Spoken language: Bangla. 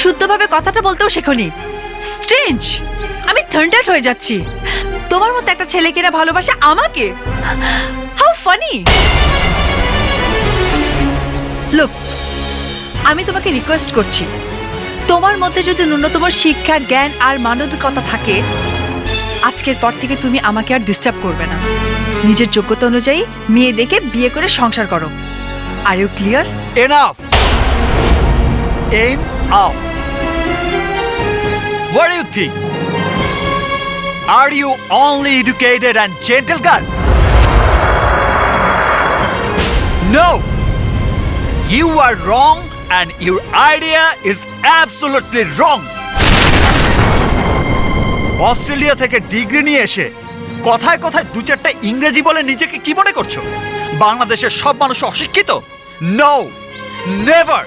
শুদ্ধভাবে কথাটা বলতেও শেখনি। স্ট্রেঞ্জ, আমি থান্ডার হয়ে যাচ্ছি। তোমার মতো একটা ছেলেকে না ভালোবাসে আমাকে, হাউ ফানি। লুক, আমি তোমাকে রিকোয়েস্ট করছি, তোমার মধ্যে যদি ন্যূনতম শিক্ষা, জ্ঞান আর মানবিকতা থাকে, আজকের পর থেকে তুমি আমাকে আর ডিস্টার্ব করবে না। নিজের যোগ্যতা অনুযায়ী মেয়ে দেখে বিয়ে করে সংসার করো। Are you clear? Enough! Enough! What do you think? Are you only educated and gentle girl? No! You are wrong and your idea is absolutely wrong! Australia থেকে ডিগ্রি নিয়ে এসে কথায় কথায় দু চারটা ইংরেজি বলে নিজেকে কি মনে করছো? বাংলাদেশের সব মানুষ অশিক্ষিত? No, never!